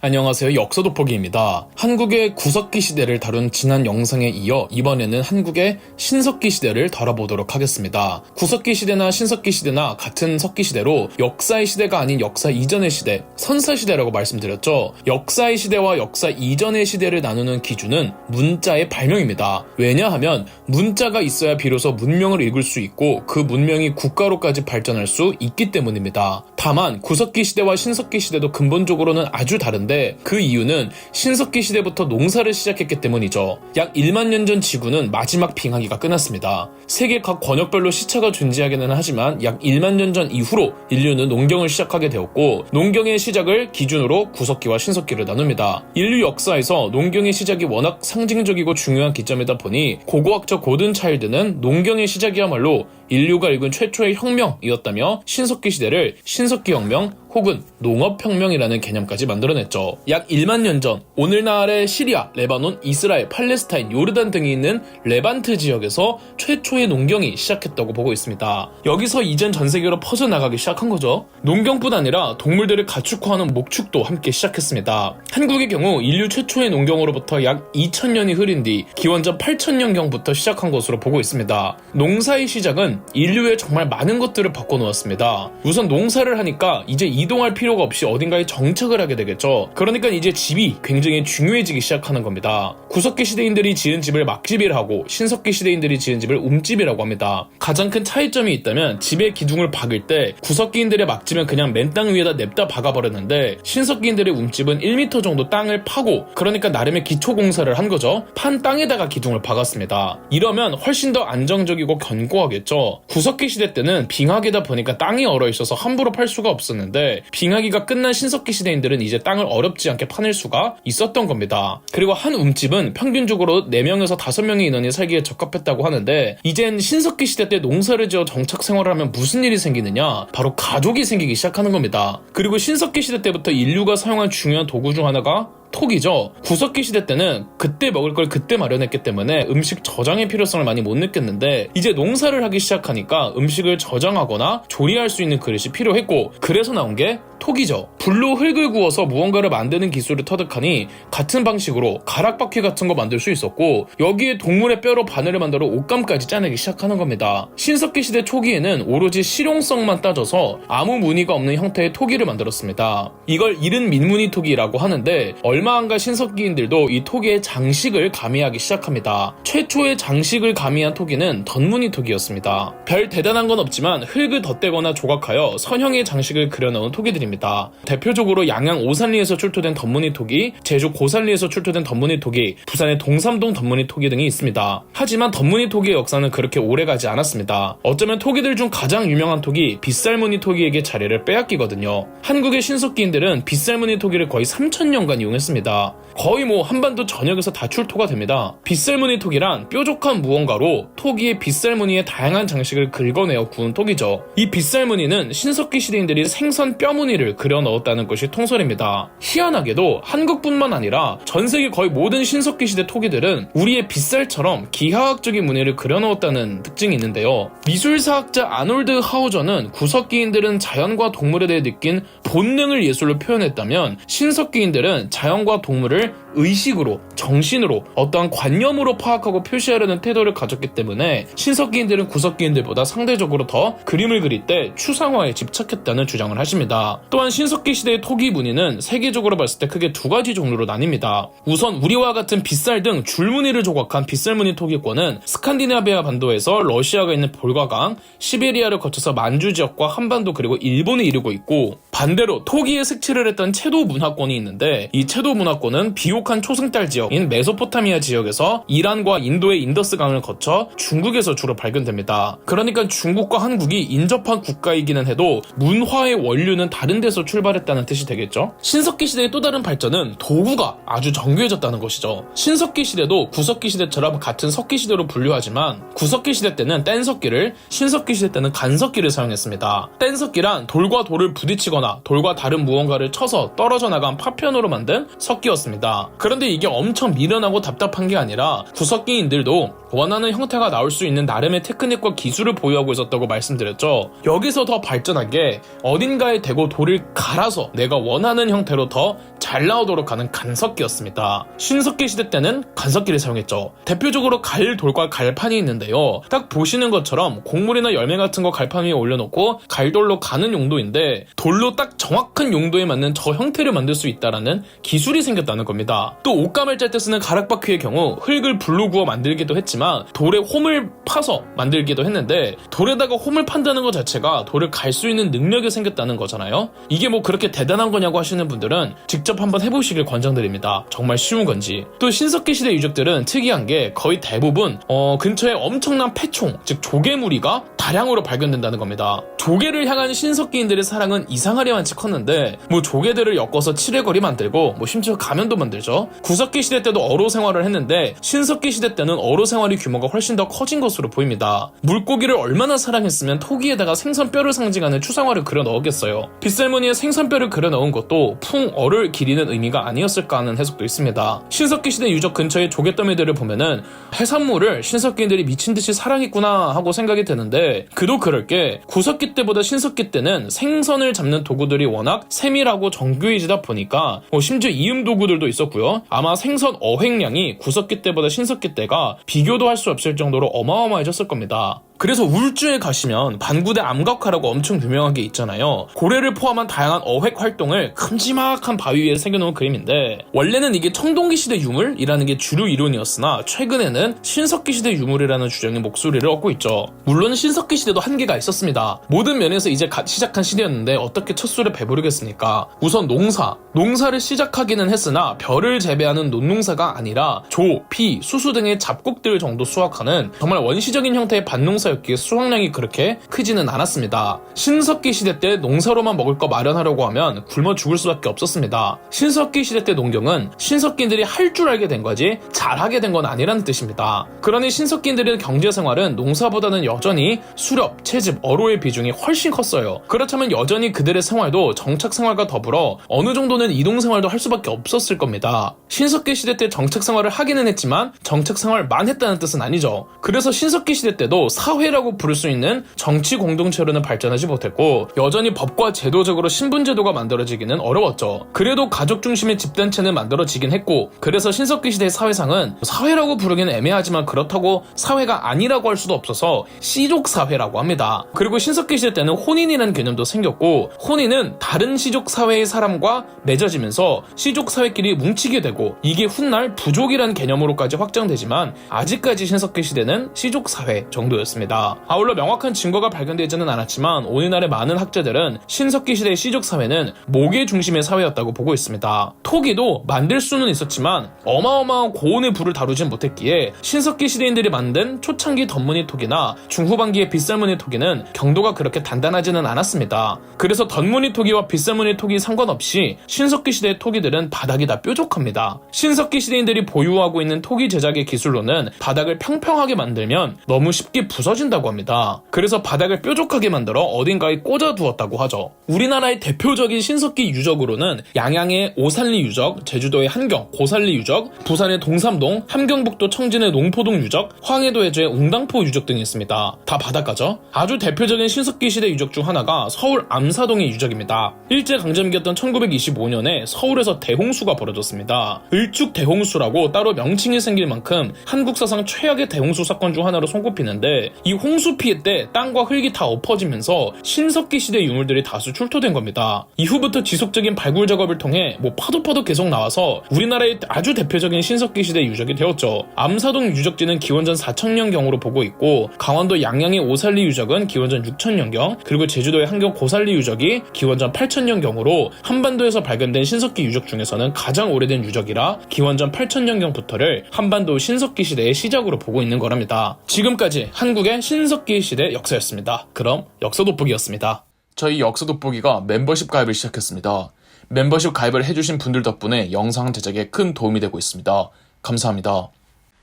안녕하세요. 역사 돋보기입니다. 한국의 구석기 시대를 다룬 지난 영상에 이어 이번에는 한국의 신석기 시대를 다뤄보도록 하겠습니다. 구석기 시대나 신석기 시대나 같은 석기 시대로 역사의 시대가 아닌 역사 이전의 시대, 선사 시대라고 말씀드렸죠. 역사의 시대와 역사 이전의 시대를 나누는 기준은 문자의 발명입니다. 왜냐하면 문자가 있어야 비로소 문명을 읽을 수 있고 그 문명이 국가로까지 발전할 수 있기 때문입니다. 다만 구석기 시대와 신석기 시대도 근본적으로는 아주 다른데 그 이유는 신석기 시대부터 농사를 시작했기 때문이죠. 약 1만 년 전 지구는 마지막 빙하기가 끝났습니다. 세계 각 권역별로 시차가 존재하기는 하지만 약 1만 년 전 이후로 인류는 농경을 시작하게 되었고 농경의 시작을 기준으로 구석기와 신석기를 나눕니다. 인류 역사에서 농경의 시작이 워낙 상징적이고 중요한 기점이다 보니 고고학적 고든 차일드는 농경의 시작이야말로 인류가 읽은 최초의 혁명이었다며 신석기 시대를 신석기 혁명 혹은 농업혁명이라는 개념까지 만들어냈죠. 약 1만 년 전 오늘날의 시리아, 레바논, 이스라엘, 팔레스타인, 요르단 등이 있는 레반트 지역에서 최초의 농경이 시작했다고 보고 있습니다. 여기서 이젠 전 세계로 퍼져나가기 시작한 거죠. 농경뿐 아니라 동물들을 가축화하는 목축도 함께 시작했습니다. 한국의 경우 인류 최초의 농경으로부터 약 2000년이 흐린 뒤 기원전 8000년경부터 시작한 것으로 보고 있습니다. 농사의 시작은 인류에 정말 많은 것들을 바꿔놓았습니다. 우선 농사를 하니까 이제 이동할 필요가 없이 어딘가에 정착을 하게 되겠죠. 그러니까 이제 집이 굉장히 중요해지기 시작하는 겁니다. 구석기 시대인들이 지은 집을 막집이라 하고 신석기 시대인들이 지은 집을 움집이라고 합니다. 가장 큰 차이점이 있다면 집의 기둥을 박을 때 구석기인들의 막집은 그냥 맨 땅 위에다 냅다 박아버렸는데 신석기인들의 움집은 1m 정도 땅을 파고 그러니까 나름의 기초공사를 한 거죠. 판 땅에다가 기둥을 박았습니다. 이러면 훨씬 더 안정적이고 견고하겠죠. 구석기 시대 때는 빙하기다 보니까 땅이 얼어있어서 함부로 팔 수가 없었는데 빙하기가 끝난 신석기 시대인들은 이제 땅을 어렵지 않게 파낼 수가 있었던 겁니다. 그리고 한 움집은 평균적으로 4명에서 5명의 인원이 살기에 적합했다고 하는데 이젠 신석기 시대 때 농사를 지어 정착 생활을 하면 무슨 일이 생기느냐? 바로 가족이 생기기 시작하는 겁니다. 그리고 신석기 시대 때부터 인류가 사용한 중요한 도구 중 하나가 톡이죠. 구석기 시대 때는 그때 먹을 걸 그때 마련했기 때문에 음식 저장의 필요성을 많이 못 느꼈는데 이제 농사를 하기 시작하니까 음식을 저장하거나 조리할 수 있는 그릇이 필요했고 그래서 나온 게 톡이죠. 불로 흙을 구워서 무언가를 만드는 기술을 터득하니 같은 방식으로 가락바퀴 같은 거 만들 수 있었고 여기에 동물의 뼈로 바늘을 만들어 옷감까지 짜내기 시작하는 겁니다. 신석기 시대 초기에는 오로지 실용성만 따져서 아무 무늬가 없는 형태의 토기를 만들었습니다. 이걸 이른 민무늬 토기라고 하는데 얼마 안 가 신석기인들도 이 토기의 장식을 가미하기 시작합니다. 최초의 장식을 가미한 토기는 덧무늬 토기였습니다. 별 대단한 건 없지만 흙을 덧대거나 조각하여 선형의 장식을 그려넣은 토기들입니다. 대표적으로 양양 오산리에서 출토된 덧무늬 토기, 제주 고산리에서 출토된 덧무늬 토기, 부산의 동삼동 덧무늬 토기 등이 있습니다. 하지만 덧무늬 토기의 역사는 그렇게 오래가지 않았습니다. 어쩌면 토기들 중 가장 유명한 토기 빗살무늬 토기에게 자리를 빼앗기거든요. 한국의 신석기인들은 빗살무늬 토기를 거의 3000년간 이용했습니다. 거의 한반도 전역에서 다 출토가 됩니다. 빗살무늬 토기란 뾰족한 무언가로 토기의 빗살무늬의 다양한 장식을 긁어내어 구운 토기죠. 이 빗살무늬는 신석기 시대인들이 생선 뼈무늬를 그려 넣었다는 것이 통설입니다. 희한하게도 한국뿐만 아니라 전 세계 거의 모든 신석기 시대 토기들은 우리의 빗살처럼 기하학적인 무늬를 그려 넣었다는 특징이 있는데요. 미술사학자 아놀드 하우저는 구석기인들은 자연과 동물에 대해 느낀 본능을 예술로 표현했다면 신석기인들은 자연과 동물을 의식으로, 정신으로, 어떠한 관념으로 파악하고 표시하려는 태도를 가졌기 때문에 신석기인들은 구석기인들보다 상대적으로 더 그림을 그릴 때 추상화에 집착했다는 주장을 하십니다. 또한 신석기 시대의 토기 무늬는 세계적으로 봤을 때 크게 두 가지 종류로 나뉩니다. 우선 우리와 같은 빗살 등 줄무늬를 조각한 빗살무늬 토기권은 스칸디나비아 반도에서 러시아가 있는 볼가강, 시베리아를 거쳐서 만주 지역과 한반도 그리고 일본에 이르고 있고 반대로 토기에 색칠을 했던 채도 문화권이 있는데 이 채도 문화권은 비옥한 초승달 지역인 메소포타미아 지역에서 이란과 인도의 인더스강을 거쳐 중국에서 주로 발견됩니다. 그러니까 중국과 한국이 인접한 국가이기는 해도 문화의 원류는 다른 데서 출발했다는 뜻이 되겠죠. 신석기 시대의 또 다른 발전은 도구가 아주 정교해졌다는 것이죠. 신석기 시대도 구석기 시대처럼 같은 석기 시대로 분류하지만 구석기 시대 때는 뗀석기를, 신석기 시대 때는 간석기를 사용했습니다. 뗀석기란 돌과 돌을 부딪히거나 돌과 다른 무언가를 쳐서 떨어져 나간 파편으로 만든 석기였습니다. 그런데 이게 엄청 엄청 미련하고 답답한 게 아니라 구석기인들도 원하는 형태가 나올 수 있는 나름의 테크닉과 기술을 보유하고 있었다고 말씀드렸죠. 여기서 더 발전한 게 어딘가에 대고 돌을 갈아서 내가 원하는 형태로 더 잘 나오도록 하는 간석기였습니다. 신석기 시대 때는 간석기를 사용했죠. 대표적으로 갈 돌과 갈판이 있는데요. 딱 보시는 것처럼 곡물이나 열매 같은 거 갈판 위에 올려놓고 갈돌로 가는 용도인데 돌로 딱 정확한 용도에 맞는 저 형태를 만들 수 있다라는 기술이 생겼다는 겁니다. 또 옷감을 짤 때 쓰는 가락바퀴의 경우 흙을 불로 구워 만들기도 했지만 돌에 홈을 파서 만들기도 했는데 돌에다가 홈을 판다는 것 자체가 돌을 갈 수 있는 능력이 생겼다는 거잖아요. 이게 뭐 그렇게 대단한 거냐고 하시는 분들은 직접 한번 해보시길 권장드립니다. 정말 쉬운 건지. 또 신석기 시대 유적들은 특이한 게 거의 대부분 근처에 엄청난 폐총, 즉 조개무리가 다량으로 발견된다는 겁니다. 조개를 향한 신석기인들의 사랑은 이상하리만치 컸는데 뭐 조개들을 엮어서 칠해거리 만들고 뭐 심지어 가면도 만들죠. 구석기 시대 때도 어로 생활을 했는데 신석기 시대 때는 어로 생활의 규모가 훨씬 더 커진 것으로 보입니다. 물고기를 얼마나 사랑했으면 토기에다가 생선뼈를 상징하는 추상화를 그려 넣었겠어요. 빗살무늬에 생선뼈를 그려 넣은 것도 풍어를 기리는 의미가 아니었을까 하는 해석도 있습니다. 신석기 시대 유적 근처의 조개더미들을 보면은 해산물을 신석기인들이 미친듯이 사랑했구나 하고 생각이 드는데 그도 그럴 게 구석기 때보다 신석기 때는 생선을 잡는 도구들이 워낙 세밀하고 정교해지다 보니까 심지어 이음 도구들도 있었고요. 아마 생선 어획량이 구석기 때보다 신석기 때가 비교도 할 수 없을 정도로 어마어마해졌을 겁니다. 그래서 울주에 가시면 반구대 암각화라고 엄청 유명한 게 있잖아요. 고래를 포함한 다양한 어획 활동을 큼지막한 바위 위에 새겨놓은 그림인데 원래는 이게 청동기 시대 유물이라는 게 주류 이론이었으나 최근에는 신석기 시대 유물이라는 주장의 목소리를 얻고 있죠. 물론 신석기 시대도 한계가 있었습니다. 모든 면에서 이제 시작한 시대였는데 어떻게 첫 수를 배부르겠습니까? 우선 농사를 시작하기는 했으나 벼를 재배하는 논농사가 아니라 조, 피, 수수 등의 잡곡들 정도 수확하는 정말 원시적인 형태의 밭농사였기에 수확량이 그렇게 크지는 않았습니다. 신석기 시대 때 농사로만 먹을 거 마련하려고 하면 굶어 죽을 수밖에 없었습니다. 신석기 시대 때 농경은 신석기인들이 할 줄 알게 된 거지 잘하게 된 건 아니라는 뜻입니다. 그러니 신석기인들의 경제생활은 농사보다는 여전히 수렵, 채집, 어로의 비중이 훨씬 컸어요. 그렇다면 여전히 그들의 생활도 정착생활과 더불어 어느 정도는 이동생활도 할 수밖에 없었을 겁니다. 신석기 시대 때 정착생활을 하기는 했지만 정착생활만 했다는 뜻은 아니죠. 그래서 신석기 시대 때도 사회라고 부를 수 있는 정치 공동체로는 발전하지 못했고 여전히 법과 제도적으로 신분제도가 만들어지기는 어려웠죠. 그래도 가족 중심의 집단체는 만들어지긴 했고 그래서 신석기 시대의 사회상은 사회라고 부르기는 애매하지만 그렇다고 사회가 아니라고 할 수도 없어서 시족사회라고 합니다. 그리고 신석기 시대 때는 혼인이라는 개념도 생겼고 혼인은 다른 시족사회의 사람과 맺어지면서 시족사회끼리 뭉치게 되고 이게 훗날 부족이라는 개념으로까지 확장되지만 아직까지 신석기 시대는 시족사회 정도였습니다. 아울러 명확한 증거가 발견되지는 않았지만 오늘날의 많은 학자들은 신석기 시대의 시족사회는 목의 중심의 사회였다고 보고 있습니다. 토기도 만들 수는 있었지만 어마어마한 고온의 불을 다루진 못했기에 신석기 시대인들이 만든 초창기 덧무늬 토기나 중후반기의 빗살무늬 토기는 경도가 그렇게 단단하지는 않았습니다. 그래서 덧무늬 토기와 빗살무늬 토기 상관없이 신석기 시대의 토기들은 바닥이 다 뾰족합니다. 신석기 시대인들이 보유하고 있는 토기 제작의 기술로는 바닥을 평평하게 만들면 너무 쉽게 부서진다고 합니다. 그래서 바닥을 뾰족하게 만들어 어딘가에 꽂아두었다고 하죠. 우리나라의 대표적인 신석기 유적으로는 양양의 오산리 유적, 제주도의 한경, 고산리 유적, 부산의 동삼동, 함경북도 청진의 농포동 유적, 황해도 해주의 웅당포 유적 등이 있습니다. 다 바닷가죠. 아주 대표적인 신석기 시대 유적 중 하나가 서울 암사동의 유적입니다. 일제강점기였던 1925년에 서울에서 대홍수가 벌어졌습니다. 을죽 대홍수라고 따로 명칭이 생길 만큼 한국 사상 최악의 대홍수 사건 중 하나로 손꼽히는데 이 홍수 피해 때 땅과 흙이 다 엎어지면서 신석기 시대 유물들이 다수 출토된 겁니다. 이후부터 지속적인 발굴 작업을 통해 파도 계속 나와서 우리나라의 아주 대표적인 신석기 시대 유적이 되었죠. 암사동 유적지는 기원전 4000년경으로 보고 있고 강원도 양양의 오산리 유적은 기원전 6000년경 그리고 제주도의 한경 고산리 유적이 기원전 8000년경으로 한반도에서 발견된 신석기 유적 중에서는 가장 오래된 유적이라 기원전 8000년경부터를 한반도 신석기 시대의 시작으로 보고 있는 거랍니다. 지금까지 한국의 신석기 시대 역사였습니다. 그럼 역사 돋보기였습니다. 저희 역사 돋보기가 멤버십 가입을 시작했습니다. 멤버십 가입을 해주신 분들 덕분에 영상 제작에 큰 도움이 되고 있습니다. 감사합니다.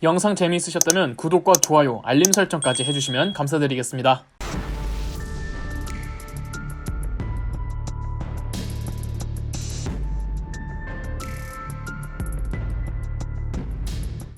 영상 재미있으셨다면 구독과 좋아요, 알림 설정까지 해주시면 감사드리겠습니다.